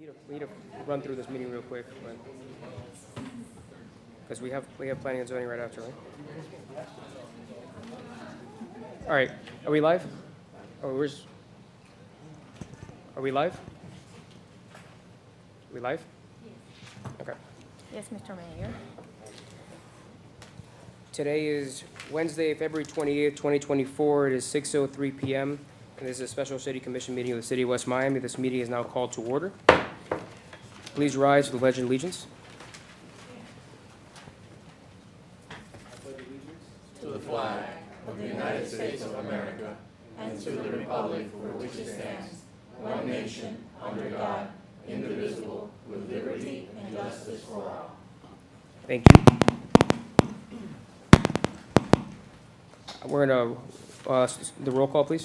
We need to run through this meeting real quick, because we have planning and zoning right after, right? All right, are we live? Are we live? We live? Okay. Yes, Mr. Mayor. Today is Wednesday, February 28th, 2024. It is 6:03 p.m. and this is a special city commission meeting of the city of West Miami. This meeting is now called to order. Please rise for the Pledge of Allegiance. To the flag of the United States of America and to the republic for which it stands, one nation, under God, indivisible, with liberty and justice for all. Thank you. We're going to, the roll call, please.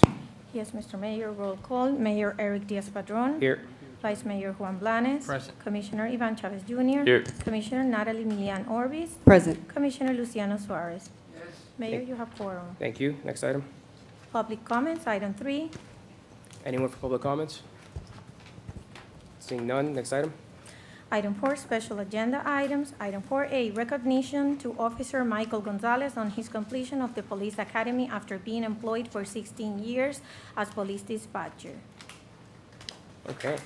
Yes, Mr. Mayor. Roll call. Mayor Eric Diaz-Padrón. Here. Vice Mayor Juan Blanes. Present. Commissioner Ivan Chavez Jr. Here. Commissioner Natalie Milian Orbis. Present. Commissioner Luciano Suarez. Mayor, you have quorum. Thank you. Next item. Public comments, item 3. Anyone for public comments? Seeing none. Next item. Item 4, special agenda items. Item 4A, recognition to Officer Michael Gonzalez on his completion of the Police Academy after being employed for 16 years as police dispatcher. Okay.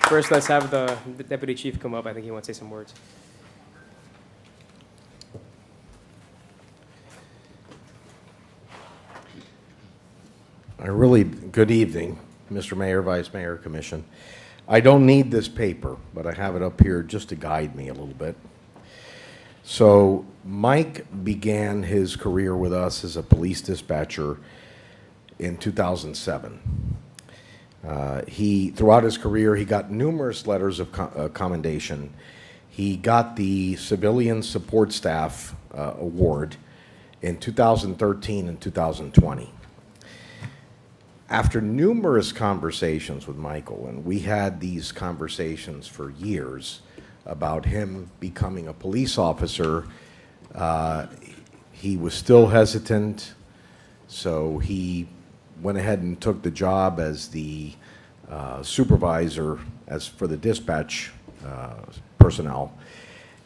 First, let's have the deputy chief come up. I think he wants to say some words. Good evening, Mr. Mayor, Vice Mayor, Commission. I don't need this paper, but I have it up here just to guide me a little bit. So Mike began his career with us as a police dispatcher in 2007. Throughout his career, he got numerous letters of commendation. He got the Civilian Support Staff Award in 2013 and 2020. After numerous conversations with Michael, and we had these conversations for years about him becoming a police officer, he was still hesitant, so he went ahead and took the job as the supervisor for the dispatch personnel,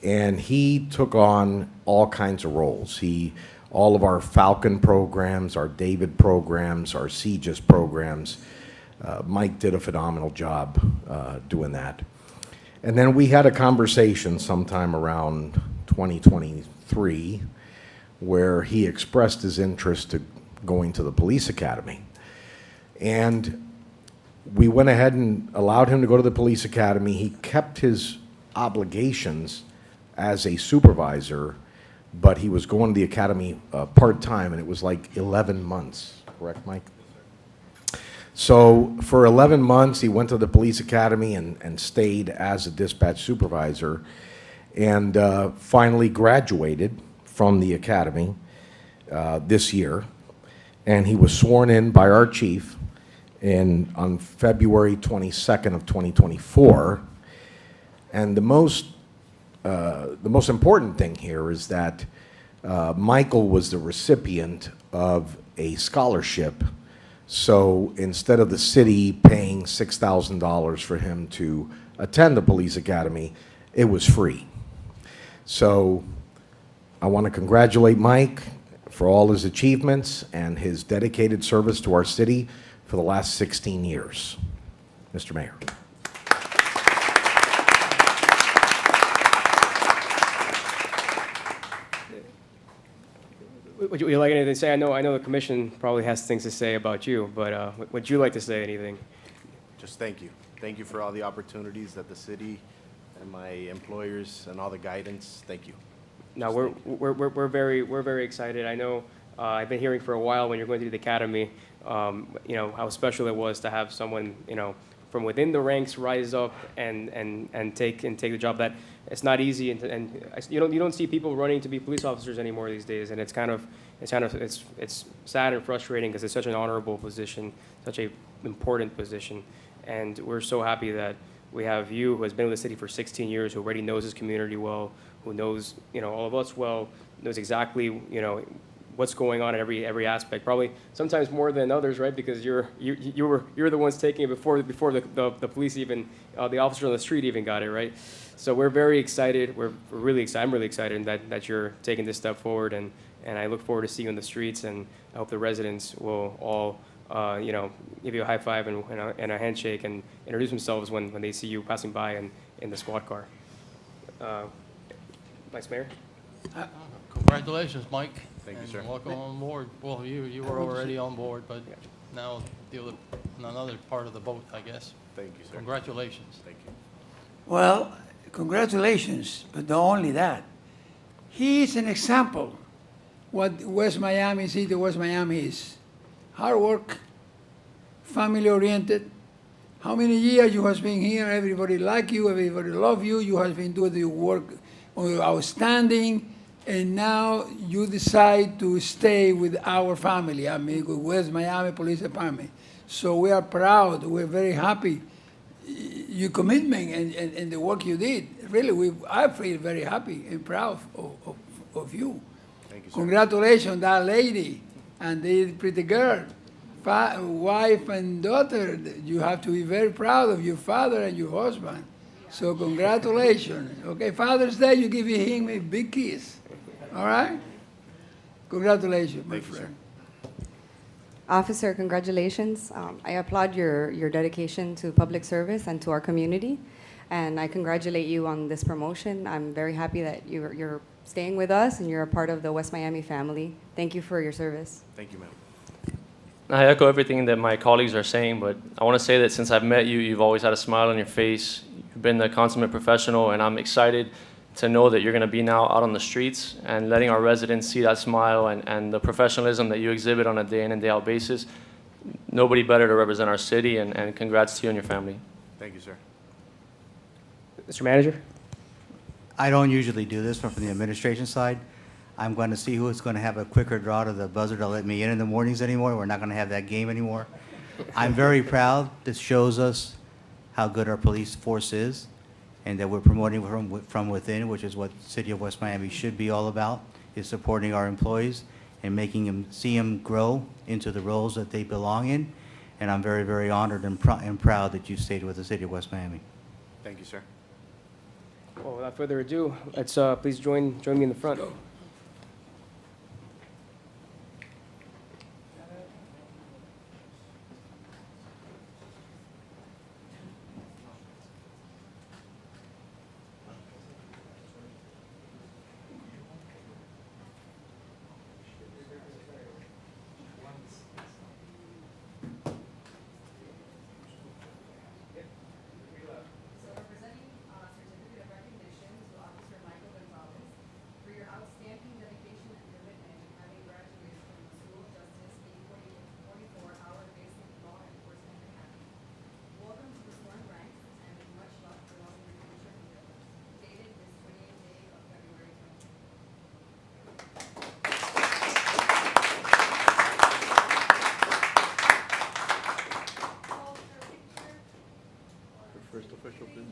and he took on all kinds of roles. All of our Falcon programs, our David programs, our CGIS programs, Mike did a phenomenal job doing that. And then we had a conversation sometime around 2023 where he expressed his interest to going to the police academy. And we went ahead and allowed him to go to the police academy. He kept his obligations as a supervisor, but he was going to the academy part-time, and it was like 11 months. Correct, Mike? So for 11 months, he went to the police academy and stayed as a dispatch supervisor, and finally graduated from the academy this year. And he was sworn in by our chief on February 22nd of 2024. And the most important thing here is that Michael was the recipient of a scholarship. So instead of the city paying $6,000 for him to attend the police academy, it was free. So I want to congratulate Mike for all his achievements and his dedicated service to our city for the last 16 years. Mr. Mayor. Would you like anything to say? I know the commission probably has things to say about you, but would you like to say anything? Just thank you. Thank you for all the opportunities that the city and my employers and all the guidance. Thank you. No, we're very excited. I know I've been hearing for a while when you're going through the academy, how special it was to have someone, from within the ranks rise up and take the job. That it's not easy, and you don't see people running to be police officers anymore these days, and it's sad and frustrating because it's such an honorable position, such a important position, and we're so happy that we have you, who has been with the city for 16 years, who already knows his community well, who knows all of us well, knows exactly what's going on in every aspect. Probably sometimes more than others, right? Because you're the ones taking it before the police even the officer on the street even got it, right? So we're very excited. We're really excited. I'm really excited that you're taking this step forward, and I look forward to seeing you in the streets, and I hope the residents will all give you a high five and a handshake and introduce themselves when they see you passing by in the squad car. Vice Mayor? Congratulations, Mike. Thank you, and sir. welcome on board. Well, you were already on board, but now deal with another part of the boat, I guess. Thank you, sir. Congratulations. Thank you. Well, congratulations, but not only that. He is an example what West Miami City, West Miami is. Hard work, family-oriented. How many years you have been here? Everybody like you, everybody love you. You have been doing the work outstanding, and now you decide to stay with our family. I mean, with West Miami Police Department. So we are proud. We're very happy. Your commitment and the work you did. Really, I feel very happy and proud of you. Thank you, sir. Congratulations, that lady and the pretty girl, wife and daughter. You have to be very proud of your father and your husband. So congratulations. Okay, Father's Day, you give him a big kiss. All right? Congratulations, my Thank you, sir. friend. Officer, congratulations. I applaud your dedication to public service and to our community, and I congratulate you on this promotion. I'm very happy that you're staying with us and you're a part of the West Miami family. Thank you for your service. Thank you, ma'am. I echo everything that my colleagues are saying, but I want to say that since I've met you, you've always had a smile on your face. You've been the consummate professional, and I'm excited to know that you're going to be now out on the streets and letting our residents see that smile and the professionalism that you exhibit on a day in and day out basis. Nobody better to represent our city, and congrats to you and your family. Thank you, sir. Mr. Manager? I don't usually do this, but from the administration side, I'm going to see who is going to have a quicker draw to the buzzer to let me in the mornings anymore. We're not going to have that game anymore. I'm very proud. This shows us how good our police force is, and that we're promoting from within, which is what the City of West Miami should be all about, is supporting our employees and making them see them grow into the roles that they belong in. And I'm very, very honored and proud that you stayed with the City of West Miami. Thank you, sir. Well, without further ado, let's please join me in the front. First official business.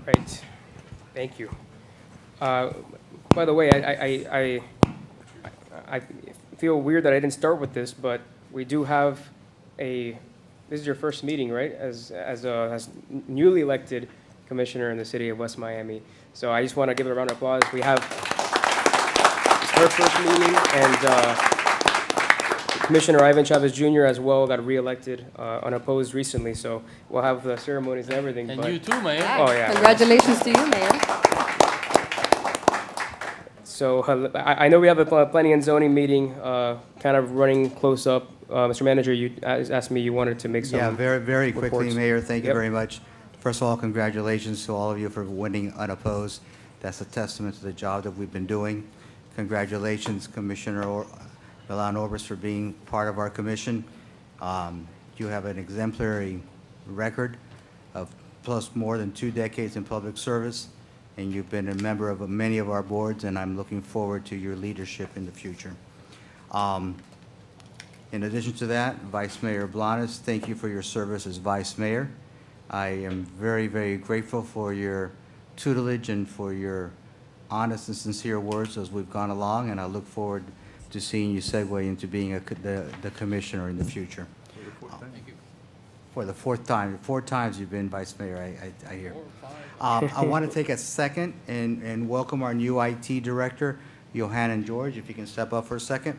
Right. Thank you. Uh, By the way, I feel weird that I didn't start with this, but we do have this is your first meeting, right? As newly elected commissioner in the city of West Miami. So I just want to give it a round of applause. We have her first meeting, and Commissioner Ivan Chavez Jr. as well got reelected unopposed recently. So we'll have the ceremonies and everything. And but- you too, Mayor. Oh, yeah. Congratulations to you, Mayor. So I know we have a planning and zoning meeting kind of running close up. Mr. Manager, you asked me you wanted to make some Yeah, very quickly, reports. Mayor, thank you Yep. very much. First of all, congratulations to all of you for winning unopposed. That's a testament to the job that we've been doing. Congratulations, Commissioner Milan Orbis, for being part of our commission. You have an exemplary record of plus more than 2 decades in public service, and you've been a member of many of our boards, and I'm looking forward to your leadership in the future. In addition to that, Vice Mayor Blanes, thank you for your service as Vice Mayor. I am very grateful for your tutelage and for your honest and sincere words as we've gone along, and I look forward to seeing you segue into being the commissioner in the future. For the fourth time. 4 times you've been Vice Mayor, I hear. I want to take a second and welcome our new IT Director, Johanna George, if you can step up for a second.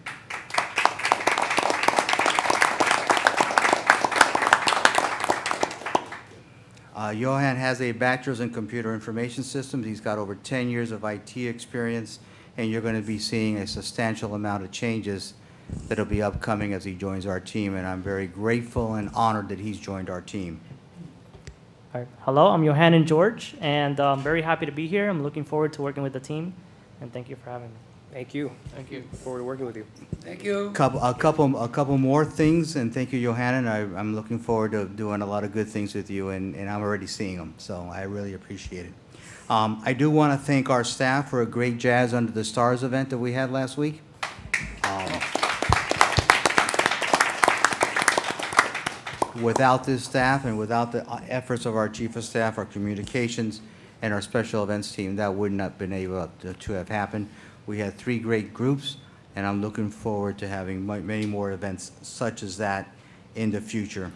Johan has a bachelor's in computer information systems. He's got over 10 years of IT experience, and you're going to be seeing a substantial amount of changes that'll be upcoming as he joins our team, and I'm very grateful and honored that he's joined our team. All right. Hello, I'm Johannan George, and I'm very happy to be here. I'm looking forward to working with the team, and thank you for having me. Thank you. Thank you. Look forward to working with you. Thank you. A couple more things, and thank you, Johannan. I'm looking forward to doing a lot of good things with you, and I'm already seeing them, so I really appreciate it. I do want to thank our staff for a great Jazz Under the Stars event that we had last week. Without this staff and without the efforts of our chief of staff, our communications, and our special events team, that would not have been able to have happened. We had 3 great groups, and I'm looking forward to having many more events such as that in the future.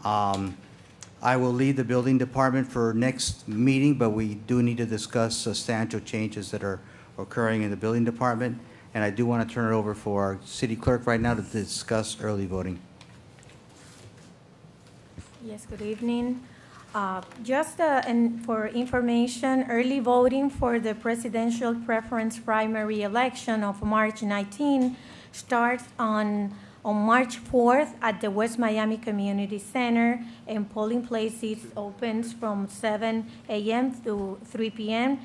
I will lead the building department for next meeting, but we do need to discuss substantial changes that are occurring in the building department, and I do want to turn it over for our city clerk right now to discuss early voting. Yes, good evening. For information, early voting for the presidential preference primary election of March 19 starts on March 4th at the West Miami Community Center, and polling places opens from 7 a.m. to 3 p.m.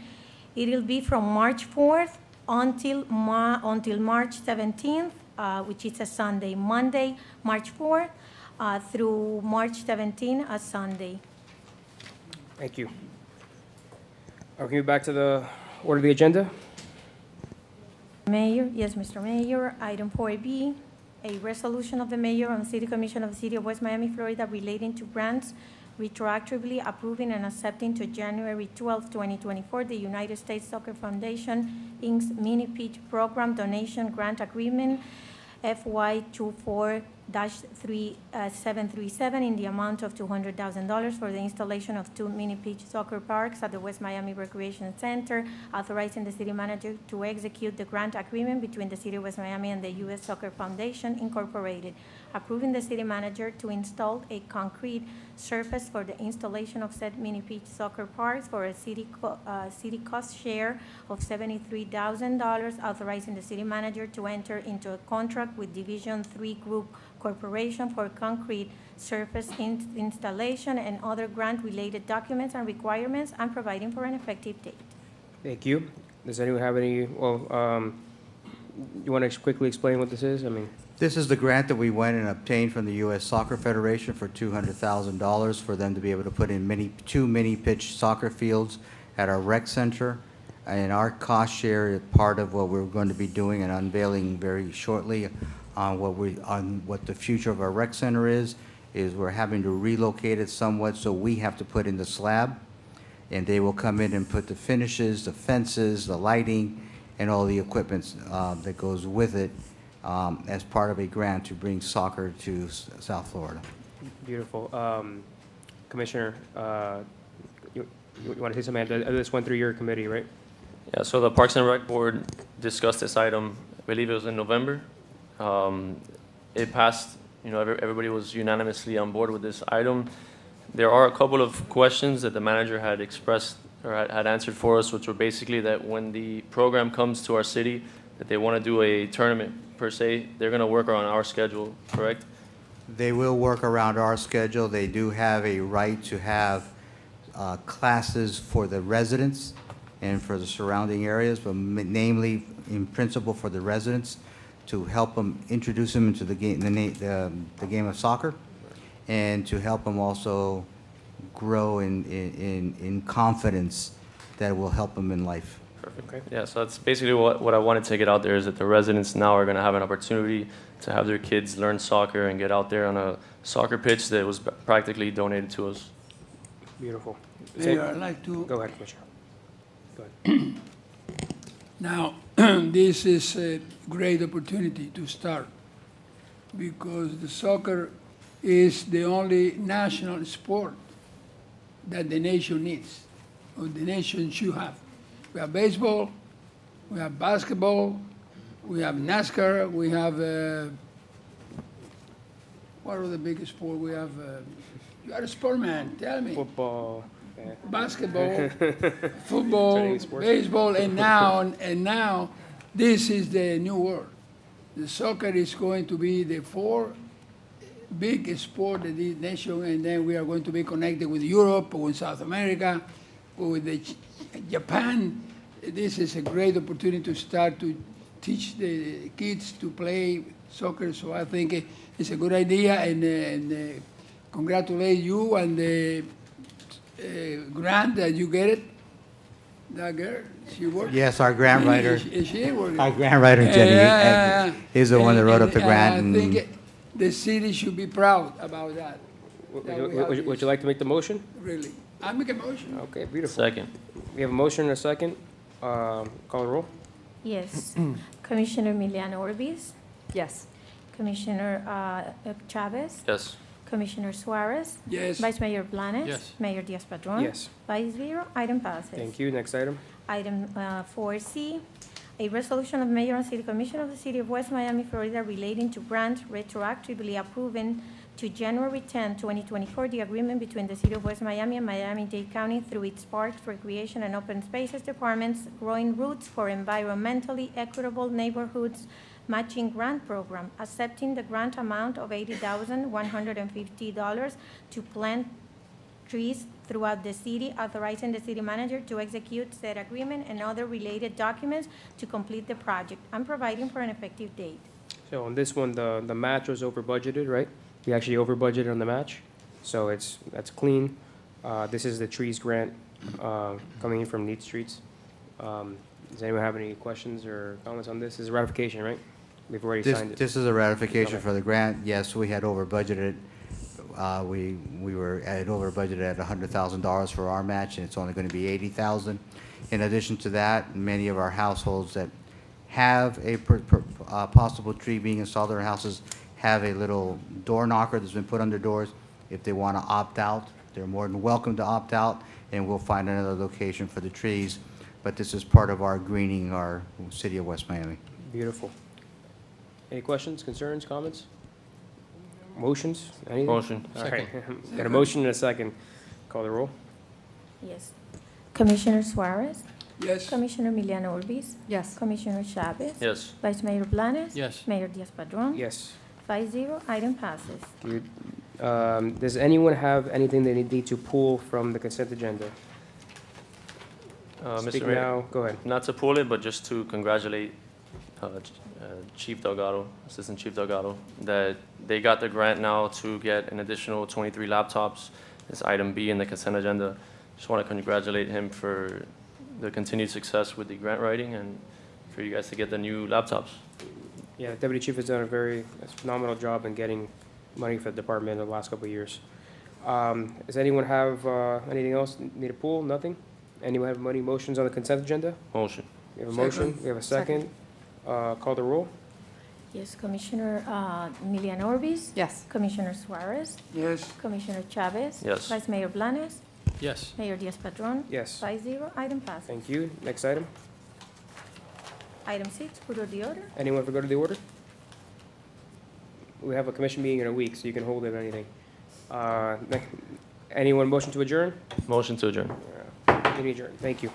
It will be from March 4th until March 17th, which is a Sunday. Monday, March 4th, through March 17th, a Sunday. Thank you. Okay, back to the order of the agenda. Mayor, yes, Mr. Mayor, item 4B, a resolution of the mayor and city commission of the city of West Miami, Florida relating to grants retroactively approving and accepting to January 12, 2024, the United States Soccer Foundation, Inc.'s Mini Pitch Program Donation Grant Agreement, FY 24-3737 in the amount of $200,000 for the installation of 2 mini pitch soccer parks at the West Miami Recreation Center, authorizing the city manager to execute the grant agreement between the city of West Miami and the U.S. Soccer Foundation, Incorporated, approving the city manager to install a concrete surface for the installation of said mini pitch soccer parks for a city cost share of $73,000, authorizing the city manager to enter into a contract with Division 3 Group Corporation for concrete surface installation and other grant-related documents and requirements, and providing for an effective date. Thank you. Does anyone have any, you want to quickly explain what this is? This is the grant that we went and obtained from the U.S. Soccer Federation for $200,000 for them to be able to put in 2 mini pitch soccer fields at our rec center. And our cost share is part of what we're going to be doing and unveiling very shortly on what the future of our rec center is we're having to relocate it somewhat, so we have to put in the slab. and they will come in and put the finishes, the fences, the lighting, and all the equipment that goes with it as part of a grant to bring soccer to South Florida. Beautiful. Commissioner, you want to say something? This went through your committee, right? Yeah, so the Parks and Rec Board discussed this item, I believe it was in November. It passed, everybody was unanimously on board with this item. There are a couple of questions that the manager had expressed or had answered for us, which were basically that when the program comes to our city, that they want to do a tournament per se, they're going to work on our schedule, correct? They will work around our schedule. They do have a right to have classes for the residents and for the surrounding areas, but namely, in principle, for the residents, to help them introduce them into the game of soccer, and to help them also grow in confidence that will help them in life. Perfect. Okay. Yeah, so that's basically what I wanted to get out there, is that the residents now are going to have an opportunity to have their kids learn soccer and get out there on a soccer pitch that was practically donated to us. Beautiful. Mayor, I'd like to. Go ahead, Commissioner. Go ahead. Now, this is a great opportunity to start because the soccer is the only national sport that the nation needs, or the nation should have. We have baseball, we have basketball, we have NASCAR, we have, what are the biggest sports? We have, you are a sport man, tell me. Football. Basketball, football, Training sports. baseball, and now this is the new world. The soccer is going to be the fourth big sport in this nation, and then we are going to be connected with Europe, with South America, with Japan. This is a great opportunity to start to teach the kids to play soccer. So I think it's a good idea, and congratulate you and the grant that you get it. That girl, she worked. Yes, our grant writer, She worked. our grant writer Jenny is the one that wrote up the grant. I and- think the city should be proud about that. Would you like to make the motion? Really. I make a motion. Okay, beautiful. Second. We have a motion and a second. Call the roll. Yes. Commissioner Emiliano Orbis, Yes. Commissioner Chavez, Yes. Commissioner Suarez, Yes. Vice Mayor Blanes. Yes. Mayor Diaz-Padrón. Yes. 5-0, item passes. Thank you. Next item. Item 4C, a resolution of Mayor and City Commission of the City of West Miami, Florida relating to grant retroactively approving to January 10, 2024, the agreement between the City of West Miami and Miami-Dade County through its Parks, Recreation, and Open Spaces Departments, Growing Roots for Environmentally Equitable Neighborhoods Matching Grant Program, accepting the grant amount of $80,150 to plant trees throughout the city, authorizing the city manager to execute said agreement and other related documents to complete the project, and providing for an effective date. So on this one, the match was over budgeted, right? We actually over budgeted on the match, so that's clean. This is the trees grant coming in from Neat Streets. Does anyone have any questions or comments on this? This is ratification, right? We've already signed it. This is a ratification Okay. for the grant. Yes, we had over budgeted. We had over budgeted at $100,000 for our match, and it's only going to be $80,000. In addition to that, many of our households that have a possible tree being installed in their houses have a little door knocker that's been put on their doors. If they want to opt out, they're more than welcome to opt out, and we'll find another location for the trees. But this is part of our greening our city of West Miami. Beautiful. Any questions, concerns, comments? Motions? Anything? Motion. All right. Got a motion and a second. Call the roll. Yes. Commissioner Suarez, Yes. Commissioner Emiliano Orbis, Yes. Commissioner Chavez, Yes. Vice Mayor Blanes. Yes. Mayor Diaz-Padrón. Yes. 5-0, item passes. Good. Does anyone have anything they need to pull from the consent agenda? Speak Mr. Mayor, now. Go ahead. not to pull it, but just to congratulate Chief Delgado, Assistant Chief Delgado, that they got the grant now to get an additional 23 laptops. It's item B in the consent agenda. Just want to congratulate him for the continued success with the grant writing and for you guys to get the new laptops. Yeah, Deputy Chief has done a phenomenal job in getting money for the department in the last couple of years. Does anyone have anything else need to pull? Nothing? Anyone have any motions on the consent agenda? Motion. We have a motion, we have a second. Call the roll? Yes, Commissioner Milian Orbis. Yes. Commissioner Suarez. Yes. Commissioner Chavez. Yes. Vice Mayor Blanes. Yes. Mayor Diaz-Padrón. Yes. 5-0, item passes. Thank you. Next item. Item 6, put of the order. Anyone forgo to the order? We have a commission meeting in a week, so you can hold it or anything. Anyone motion to adjourn? Motion to adjourn. Meeting adjourned. Thank you.